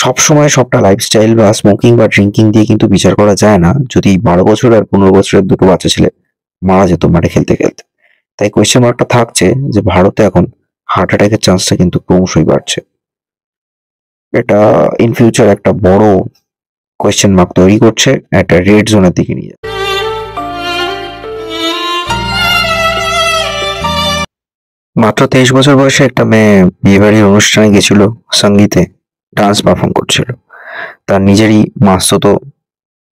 সবসময় সবটা লাইফস্টাইল বা স্মোকিং বা ড্রিংকিং দিয়ে কিন্তু বিচার করা যায় না। যদি ১২ বছর আর ১৫ বছরের দুটো বাচ্চা ছেলে মারা যেত মাঠে খেলতে, খেলতে। তাই কোয়েশ্চেন মার্কটা থাকছে যে ভারতে এখন হার্ট অ্যাটাকের চান্সটা কিন্তু ক্রমশই বাড়ছে। এটা ইন ফিউচার একটা বড় কোয়েশ্চেন মার্ক তৈরি করছে, একটা রেড জোনের দিকে নিয়ে যাচ্ছে। মাত্র ২৩ বছর বয়সে একটা মেয়ে বিয়েবাড়ির অনুষ্ঠানে গেছিল, সঙ্গীতে ডান্স পারফর্ম করছিল। তার নিজেরই মাসতুতো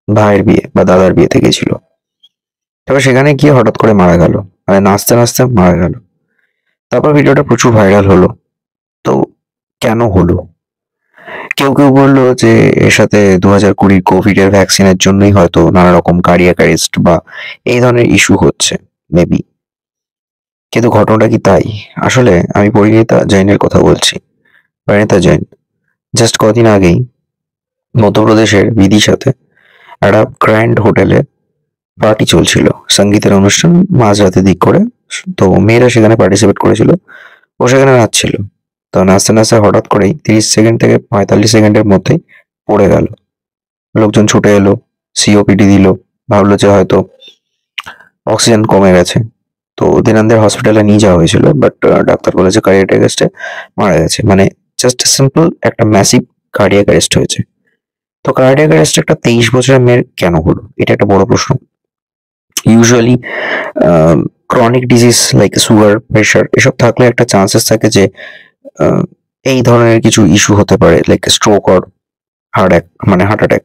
ভাইয়ের বিয়ে বা দাদার বিয়েতে গেছিল। তবে সেখানে গিয়ে হঠাৎ করে মারা গেল, মানে নাচতে নাচতে মারা গেল। তারপর ভিডিওটা প্রচুর ভাইরাল হলো। তো কেন হলো? কেউ কেউ বললো যে এর সাথে 2020 কোভিড এর ভ্যাকসিনের জন্যই হয়তো নানা রকম কার্ডিয়াক অ্যারেস্ট বা এই ধরনের ইস্যু হচ্ছে, মেবি। কিন্তু ঘটনাটা কি তাই? আসলে আমি পরিণীতা জৈনের কথা বলছি। পরিণীতা জৈন জাস্ট কদিন আগেই মধ্যপ্রদেশের বিদিশাতে একটা গ্র্যান্ড হোটেলে পার্টি চলছিল, সঙ্গীতের অনুষ্ঠান মাঝরাতের দিক করে। তো মেয়েরা সেখানে পার্টিসিপেট করেছিল, ও সেখানে নাচছিল। তো নাচতে নাচতে হঠাৎ করেই 30 সেকেন্ড থেকে 45 সেকেন্ডের মধ্যেই পড়ে গেল। লোকজন ছুটে এলো, সিওপিডি দিল, ভাবলো যে হয়তো অক্সিজেন কমে গেছে। তো দিনান্দের হসপিটালে নিয়ে যাওয়া হয়েছিল, বাট ডাক্তার বলেছে কার্ডিয়াক অ্যারেস্টে মারা গেছে। মানে জাস্ট সিম্পল একটা ম্যাসিভ কার্ডিয়াক অ্যারেস্ট হয়েছে। তো কার্ডিয়াক অ্যারেস্ট একটা 23 বছরের মেয়ের কেন হলো, এটা একটা বড় প্রশ্ন। Usually chronic disease like sugar, pressure এসব থাকলে একটা চান্সেস থাকে যে আহ, এই ধরনের কিছু ইস্যু হতে পারে, like stroke or heart attack.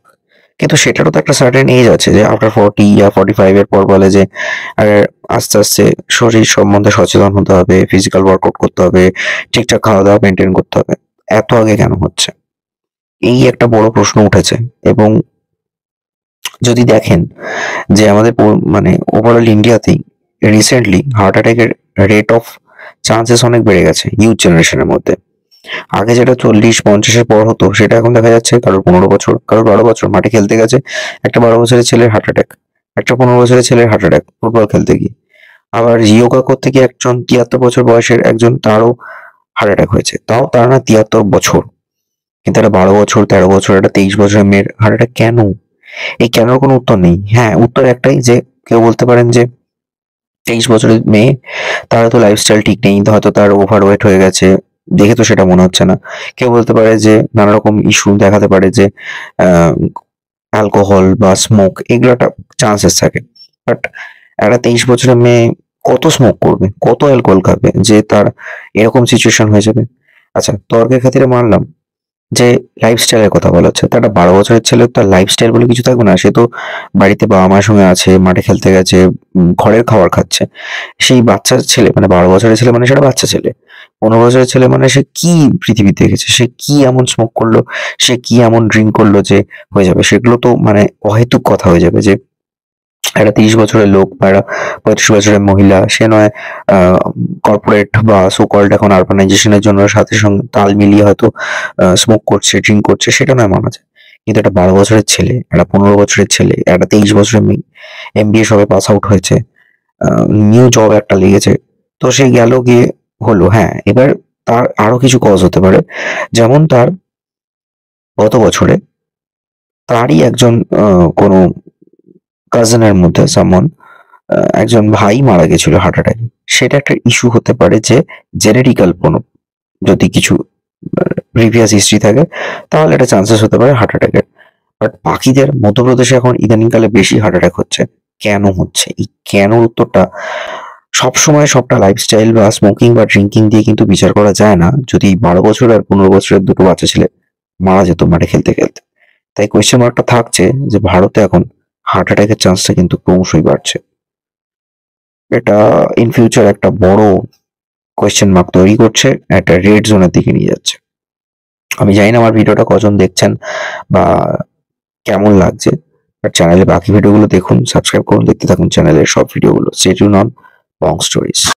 কিন্তু সেটারও তো একটা সার্টেন এজ আছে, যে আফটার 40 বা 45 এর পর বলে যে আরে আস্তে আস্তে শরীর সম্বন্ধে সচেতন হতে হবে, ফিজিক্যাল ওয়ার্কআউট করতে হবে, ঠিকঠাক খাওয়া দাওয়া মেনটেন করতে হবে। এত আগে কেন হচ্ছে, এই একটা বড় প্রশ্ন উঠেছে। এবং যদি দেখেন যে আমাদের মানে ওভারঅল ইন্ডিয়াতেই রিসেন্টলি হার্ট অ্যাটাকের রেট অফ চান্সেস অনেক বেড়ে গেছে ইউথ জেনারেশনের মধ্যে। আগে যেটা 40-50-এর পর হতো, সেটা এখন দেখা যাচ্ছে কারোর 15 বছর, কারোর 12 বছর মাঠে খেলতে গেছে, একটা 12 বছরের ছেলের হার্ট অ্যাটাক, একটা 15 বছরের ছেলের হার্ট অ্যাটাক ফুটবল খেলতে গিয়ে। আবার যোগা করতে গিয়ে একজন 73 বছর বয়সের একজন, তারও হার্ট অ্যাটাক হয়েছে। তাও তার না 73 বছর, কিন্তু একটা 12 বছর, 13 বছর, একটা 23 বছরের মেয়ের হার্ট অ্যাটাক কেন? এই কেনর কোনো উত্তর নেই। হ্যাঁ, উত্তর একটাই, যে কেউ বলতে পারেন যে 23 বছরের মেয়ে, তার তো লাইফস্টাইল ঠিক নেই, তো হয়তো তার ওভারওয়েট হয়ে গেছে, দেখে তো সেটা মনে হচ্ছে না। কেউ বলতে পারে যে নানা রকম ইস্যু দেখাতে পারে, যে অ্যালকোহল বা স্মোক, এগুলো একটা চান্সেস থাকে। বাট একটা 23 বছরের মেয়ে কত স্মোক করবে, কত অ্যালকোহল খাবে যে তার এরকম সিচুয়েশন হয়ে যাবে? আচ্ছা, তর্কের খাতিরে মানলাম যে লাইফস্টাইলের কথা বলা হচ্ছে, তো একটা 12 বছরের ছেলে, তার লাইফস্টাইল বলে কিছু থাকবে না? সে তো বাড়িতে বাবা মায়ের সঙ্গে আছে, মাঠে খেলতে গেছে, ঘরের খাবার খাচ্ছে। সেই বাচ্চা ছেলে, মানে 12 বছরের ছেলে মানে সেটা বাচ্চা ছেলে। 15 বছরের ছেলে মানে সে কি পৃথিবী দেখেছে, সে কি এমন স্মোক করলো, সে কি এমন ড্রিঙ্ক করলো যে হয়ে যাবে? সেগুলো তো মানে অহেতুক কথা হয়ে যাবে। যে একটা 30 বছরের লোক বা একটা 35 বছরের মহিলা, সে নয় কর্পোরেট বা সো কল্ড এখন আরবানাইজেশনের জন্য সাথে সঙ্গে তাল মিলিয়ে হয়তো স্মোক করছে, ড্রিঙ্ক করছে, সেটা নয় মানা যায়। কিন্তু একটা 12 বছরের ছেলে, একটা 15 বছরের ছেলে, একটা 23 বছরের মেয়ে, এমবিএ সবে পাস আউট হয়েছে, নিউ জব একটা লেগেছে, তো সে গেল গিয়ে হলো। হ্যাঁ, এবার তার আরো কিছু কজ হতে পারে, যেমন তার গত বছরে তারই একজন কোনো কাজিনের মধ্যে সামন, একজন ভাই মারা গেছিল হার্ট অ্যাটাকে। সেটা একটা ইস্যু হতে পারে, যে জেনেটিক্যাল কোনো যদি কিছু প্রিভিয়াস হিস্ট্রি থাকে, তাহলে একটা চান্সেস হতে পারে হার্ট অ্যাটাকের। বাট বাকিদের, মধ্যপ্রদেশে এখন ইদানিংকালে বেশি হার্ট অ্যাটাক হচ্ছে। কেন হচ্ছে? এই কেনর উত্তরটা সবসময় সবটা লাইফস্টাইল বা স্মোকিং বা ড্রিঙ্কিং দিয়ে কিন্তু বিচার করা যায় না। যদি 12 বছর আর 15 বছরের দুটো বাচ্চা ছেলে মারা যেত মাঠে খেলতে, খেলতে। তাই কোয়েশ্চেন মার্কটা থাকছে যে ভারতে এখন হার্ট অ্যাটাকের চান্সটা কিন্তু ক্রমশই বাড়ছে। এটা ইন ফিউচার একটা বড় কোয়েশ্চেন মার্ক তৈরি করছে, একটা রেড জোনের দিকে নিয়ে যাচ্ছে। আমি জানি না আমার ভিডিওটা কজন দেখছেন বা কেমন লাগছে, বাট চ্যানেলে বাকি ভিডিওগুলো দেখুন, সাবস্ক্রাইব করুন, দেখতে থাকুন চ্যানেলের সব ভিডিওগুলো। Stay tune on Bong stories.